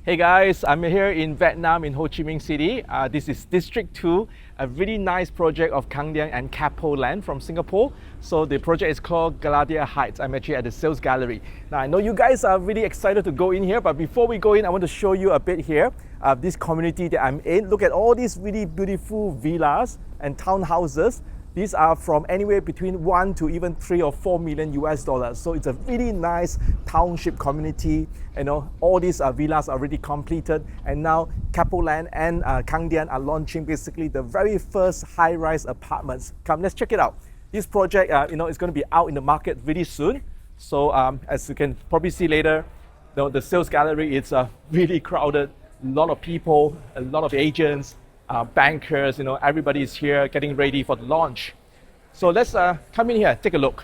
Hey guys, I'm here in Vietnam in Ho Chi Minh City. This is District 2, a really nice project of Khang Dien and Keppel Land from Singapore. So the project is called Gladia Heights. I'm actually at the sales gallery. Now I know you guys are really excited to go in here, but before we go in, I want to show you a bit here of this community that I'm in. Look at all these really beautiful villas and townhouses. These are from anywhere between 1 to even 3 or 4 million US dollars. So it's a really nice township community. You know, all these villas are already completed, and now Keppel Land and Khang Dien are launching basically the very first high-rise apartments. Come, let's check it out. This project, is going to be out in the market really soon. So as you can probably see later, the sales gallery is really crowded. A lot of people, a lot of agents, bankers, everybody is here getting ready for the launch. So let's come in here, take a look.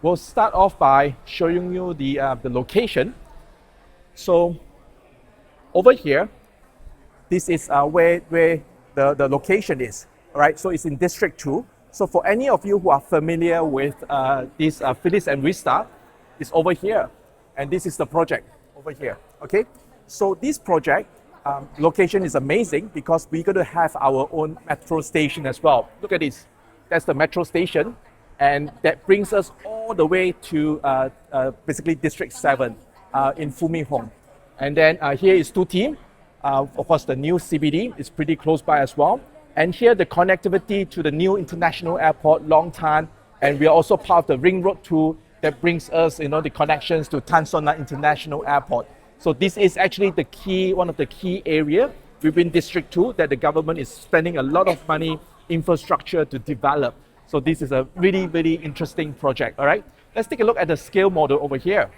We'll start off by showing you the location. So over here, this is where the location is, all right? So it's in District 2. So for any of you who are familiar with this Phyllis and Vista, it's over here. And this is the project over here, okay? So this project, location is amazing because we're going to have our own metro station as well. Look at this. That's the metro station, and that brings us all the way to basically District 7 in Phu My Hong. And then here is Thu Thiem. Of course, the new CBD is pretty close by as well. And here the connectivity to the new international airport, Long Tan, and we are also part of the Ring Road 2 that brings us, the connections to Tan Son Nhat International Airport. So this is actually one of the key areas within District 2 that the government is spending a lot of money, infrastructure to develop. So this is a really, really interesting project, all right? Let's take a look at the scale model over here.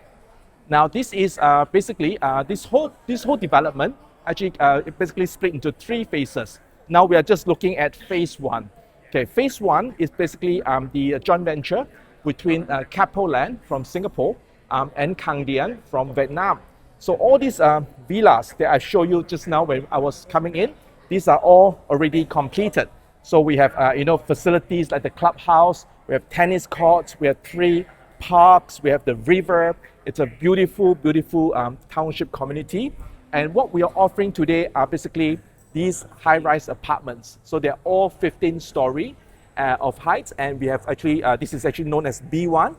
Now this is basically, this whole development actually basically split into 3 phases. Now we are just looking at phase 1. Okay, phase 1 is basically the joint venture between Keppel Land from Singapore and Khang Dien from Vietnam. So all these villas that I showed you just now when I was coming in, these are all already completed. So we have facilities like the clubhouse, we have tennis courts, we have 3 parks, we have the river. It's a beautiful, beautiful township community. And what we are offering today are basically these high-rise apartments. So they're all 15-story of height, and we have actually, this is actually known as B1,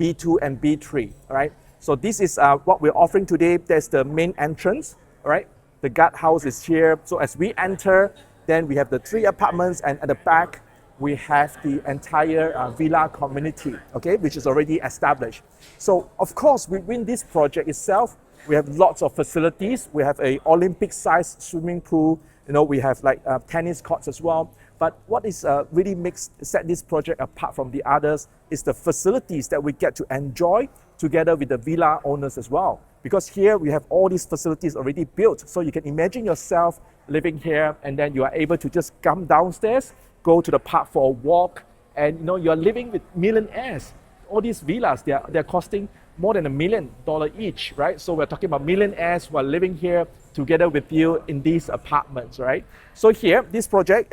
B2, and B3, all right? So this is what we're offering today. There's the main entrance, all right? The guardhouse is here. So as we enter, then we have the 3 apartments, and at the back, we have the entire villa community, okay, which is already established. So of course, within this project itself, we have lots of facilities. We have a Olympic-sized swimming pool. We have like tennis courts as well. But what is really set this project apart from the others is the facilities that we get to enjoy together with the villa owners as well. Because here we have all these facilities already built. So you can imagine yourself living here, and then you are able to just come downstairs, go to the park for a walk, and you're living with millionaires. All these villas, they're costing more than $1 million each, right? So we're talking about millionaires who are living here together with you in these apartments, right? So here, this project,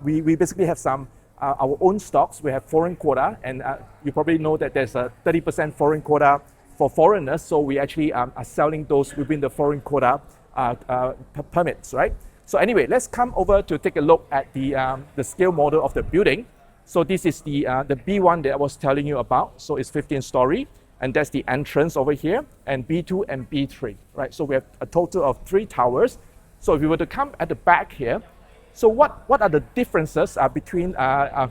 we basically have some our own stocks. We have foreign quota, and you probably know that there's a 30% foreign quota for foreigners. So we actually are selling those within the foreign quota permits, right? So anyway, let's come over to take a look at the scale model of the building. So this is the B1 that I was telling you about. So it's 15-story, and that's the entrance over here, and B2 and B3, right? So we have a total of 3 towers. So if you were to come at the back here, so what are the differences between,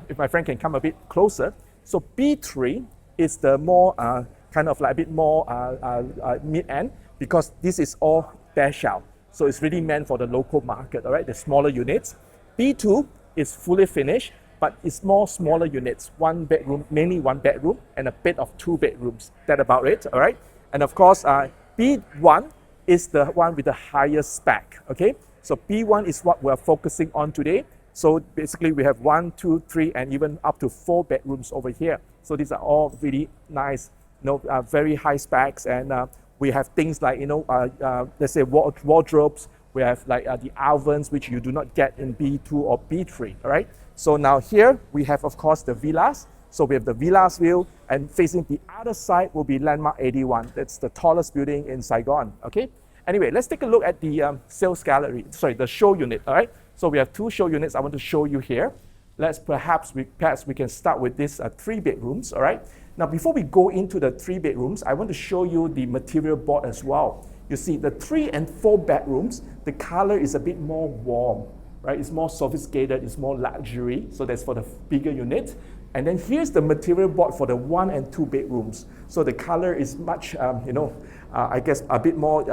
if my friend can come a bit closer. So B3 is the more kind of like a bit more mid-end, because this is all dash out. So it's really meant for the local market, all right, the smaller units. B2 is fully finished, but it's more smaller units, 1 bedroom, mainly 1 bedroom, and a bit of 2 bedrooms. That's about it, all right? And of course, B1 is the one with the highest spec, okay? So B1 is what we're focusing on today. So basically we have 1, 2, 3, and even up to 4 bedrooms over here. So these are all really nice, very high specs, and we have things like, let's say wardrobes. We have like the ovens, which you do not get in B2 or B3, all right? So now here we have, of course, the villas. So we have the villas view, and facing the other side will be Landmark 81. That's the tallest building in Saigon, okay? Anyway, let's take a look at the sales gallery, sorry, the show unit, all right? So we have 2 show units I want to show you here. Perhaps we can start with this 3 bedrooms, all right? Now, before we go into the 3 bedrooms, I want to show you the material board as well. You see, the 3 and 4 bedrooms, the color is a bit more warm, right? It's more sophisticated, it's more luxury, so that's for the bigger unit. And then here's the material board for the 1 and 2 bedrooms. So the color is much, I guess a bit more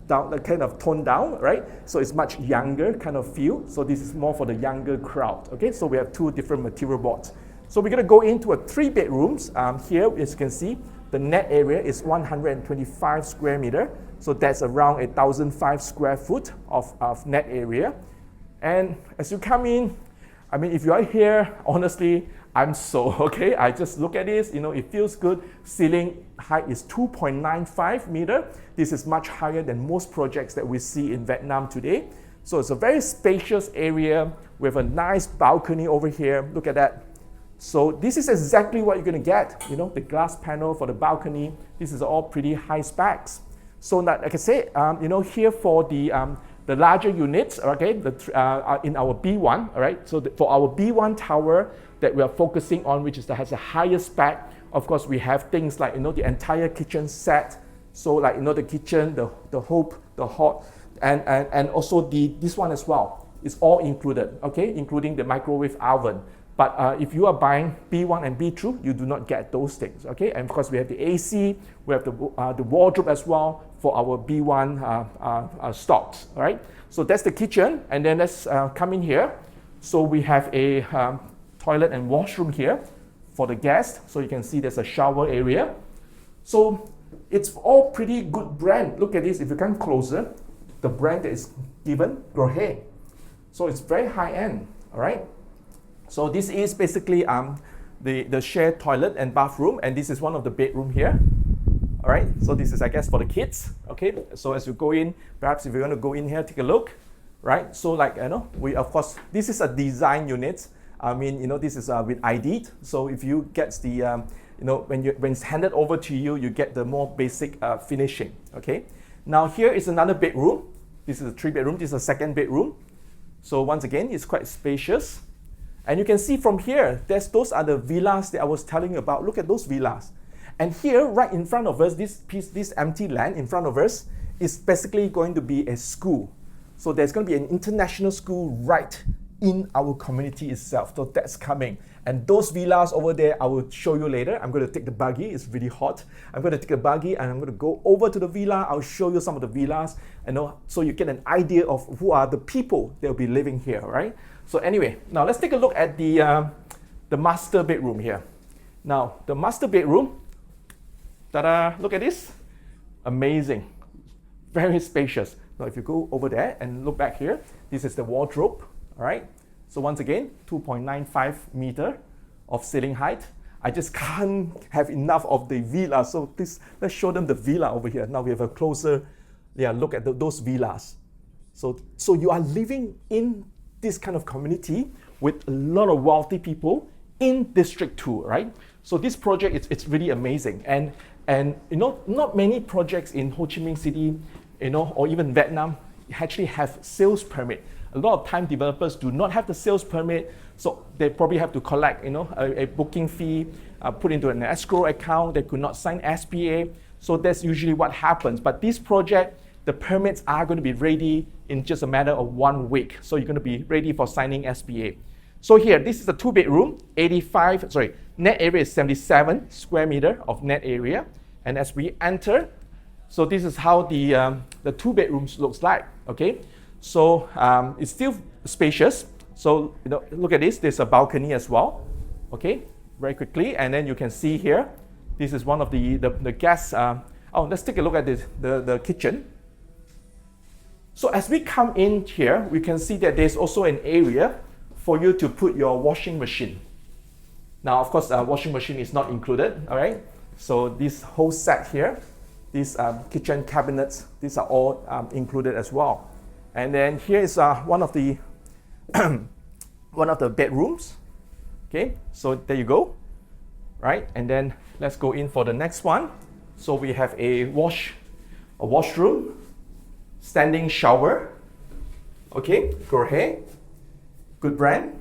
down, kind of toned down, right? So it's much younger kind of feel. So this is more for the younger crowd, okay? So we have 2 different material boards. So we're gonna go into a 3 bedrooms. Here, as you can see, the net area is 125 square meter. So that's around 1,005 square foot of net area. And as you come in, I mean, if you are here, honestly, I'm so, okay? I just look at this, it feels good. Ceiling height is 2.95 meter. This is much higher than most projects that we see in Vietnam today. So it's a very spacious area with a nice balcony over here. Look at that. So this is exactly what you're gonna get. The glass panel for the balcony. This is all pretty high specs. So like I say, here for the larger units, okay, in our B1, all right? So for our B1 tower that we are focusing on, which has the highest spec, of course, we have things like, the entire kitchen set. So like, the kitchen, the hob, the hob, and also this one as well. It's all included, okay, including the microwave oven. But if you are buying B1 and B2, you do not get those things, okay? And of course, we have the AC, we have the wardrobe as well for our B1 stocks, all right? So that's the kitchen, and then let's come in here. So we have a toilet and washroom here for the guests. So you can see there's a shower area. So it's all pretty good brand. Look at this, if you come closer, the brand that is given, Grohe. So it's very high end, all right? So this is basically the shared toilet and bathroom, and this is one of the bedroom here. All right, so this is, I guess, for the kids. Okay, so as you go in, perhaps if you want to go in here, take a look, right? So like, we, of course, this is a design unit. I mean, this is with ID. So if you get the, when it's handed over to you, you get the more basic finishing, okay? Now here is another bedroom. This is a 3 bedroom, this is a 2nd bedroom. So once again, it's quite spacious. And you can see from here, those are the villas that I was telling you about. Look at those villas. And here, right in front of us, this empty land in front of us is basically going to be a school. So there's going to be an international school right in our community itself. So that's coming. And those villas over there, I will show you later. I'm going to take the buggy. It's really hot. I'm going to take the buggy and I'm going to go over to the villa. I'll show you some of the villas, so you get an idea of who are the people that will be living here, right? So anyway, now let's take a look at the master bedroom here. Now, the master bedroom, ta-da, look at this. Amazing, very spacious. Now, if you go over there and look back here, this is the wardrobe, all right? So once again, 2.95 meter of ceiling height. I just can't have enough of the villa. So let's show them the villa over here. Now we have a closer look at those villas. So you are living in this kind of community with a lot of wealthy people in District 2, right? So this project, it's really amazing. And not many projects in Ho Chi Minh City, or even Vietnam actually have sales permit. A lot of time developers do not have the sales permit, so they probably have to collect, a booking fee, put into an escrow account. They could not sign SPA. So that's usually what happens. But this project, the permits are going to be ready in just a matter of 1 week. So you're going to be ready for signing SPA. So here, this is a 2 bedroom, net area is 77 square meter of net area. And as we enter, so this is how the 2 bedrooms looks like, okay? So it's still spacious. So look at this, there's a balcony as well, okay? Very quickly, and then you can see here, this is one of the guests. Let's take a look at the kitchen. So as we come in here, we can see that there's also an area for you to put your washing machine. Now, of course, washing machine is not included, all right? So this whole set here, these kitchen cabinets, these are all included as well. And then here is one of the one of the bedrooms. Okay, so there you go, right? And then let's go in for the next one. So we have a a washroom, standing shower. Okay, go ahead. Good brand.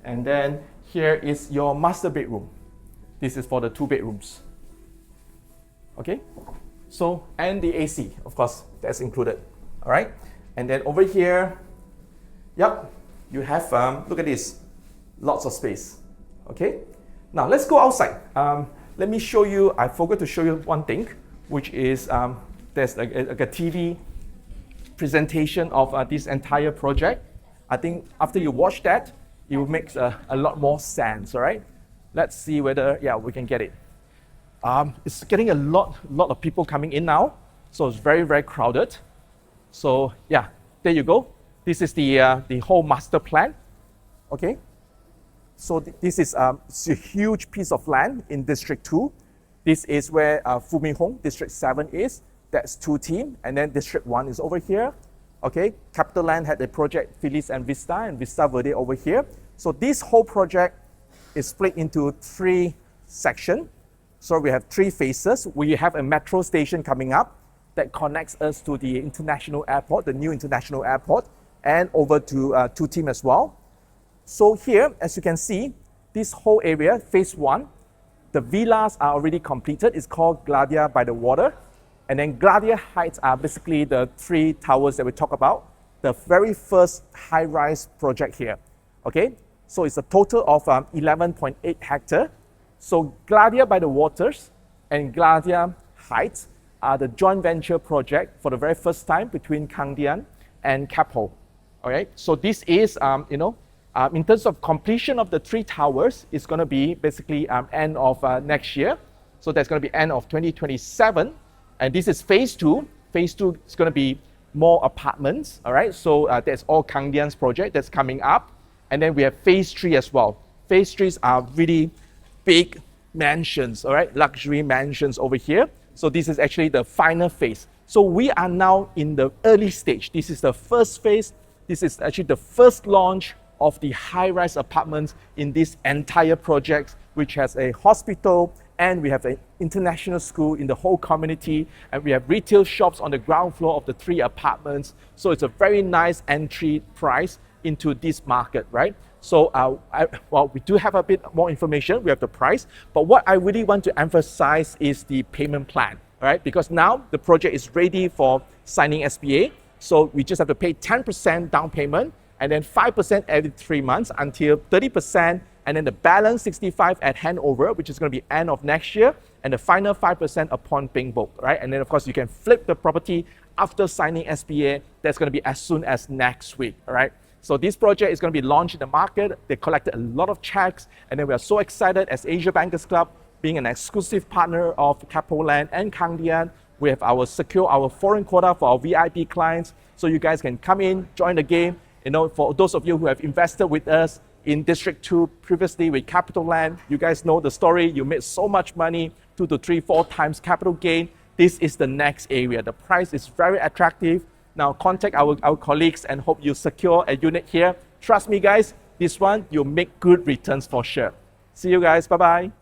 And then here is your master bedroom. This is for the 2 bedrooms. Okay, so, and the AC, of course, that's included. All right, and then over here, yep, you have, look at this, lots of space. Okay, now let's go outside. Let me show you, I forgot to show you one thing, which is there's like a TV presentation of this entire project. I think after you watch that, it will make a lot more sense, all right? Let's see whether, yeah, we can get it. It's getting a lot of people coming in now, so it's very, very crowded. So yeah, there you go. This is the whole master plan, okay? So this is it's a huge piece of land in District 2. This is where Phu My Hong, District 7 is. That's Thu Thiem, and then District 1 is over here. Okay, Keppel Land had a project Phyllis and Vista Verde over here. So this whole project is split into 3 sections. So we have 3 phases. We have a metro station coming up that connects us to the international airport, the new international airport, and over to Thu Thiem as well. So here, as you can see, this whole area, phase 1, the villas are already completed. It's called Gladia by the water. And then Gladia Heights are basically the 3 towers that we talk about, the very first high-rise project here. Okay, so it's a total of 11.8 hectares. So Gladia by the waters and Gladia Heights are the joint venture project for the very first time between Khang Dien and Keppel. All right, so this is, in terms of completion of the 3 towers, it's going to be basically end of next year. So that's going to be end of 2027. And this is phase 2. Phase 2 is going to be more apartments, all right? So that's all Khang Dien's project that's coming up. And then we have phase 3 as well. Phase 3s are really big mansions, all right? Luxury mansions over here. So this is actually the final phase. So we are now in the early stage. This is the first phase. This is actually the first launch of the high-rise apartments in this entire project, which has a hospital, and we have an international school in the whole community, and we have retail shops on the ground floor of the 3 apartments. So it's a very nice entry price into this market, right? So we do have a bit more information. We have the price, but what I really want to emphasize is the payment plan, right? Because now the project is ready for signing SPA. So we just have to pay 10% down payment, and then 5% every 3 months until 30%, and then the balance 65% at handover, which is going to be end of next year, and the final 5% upon being booked, right? And then of course you can flip the property after signing SPA. That's going to be as soon as next week, all right? So this project is going to be launched in the market. They collected a lot of checks, and then we are so excited as Asia Bankers Club, being an exclusive partner of Keppel Land and Khang Dien. We have our foreign quota for our VIP clients, so you guys can come in, join the game. You know, for those of you who have invested with us in District 2 previously with Keppel Land, you guys know the story. You made so much money, 2 to 3, 4 times capital gain. This is the next area. The price is very attractive. Now contact our colleagues and hope you secure a unit here. Trust me guys, this one, you'll make good returns for sure. See you guys, bye-bye.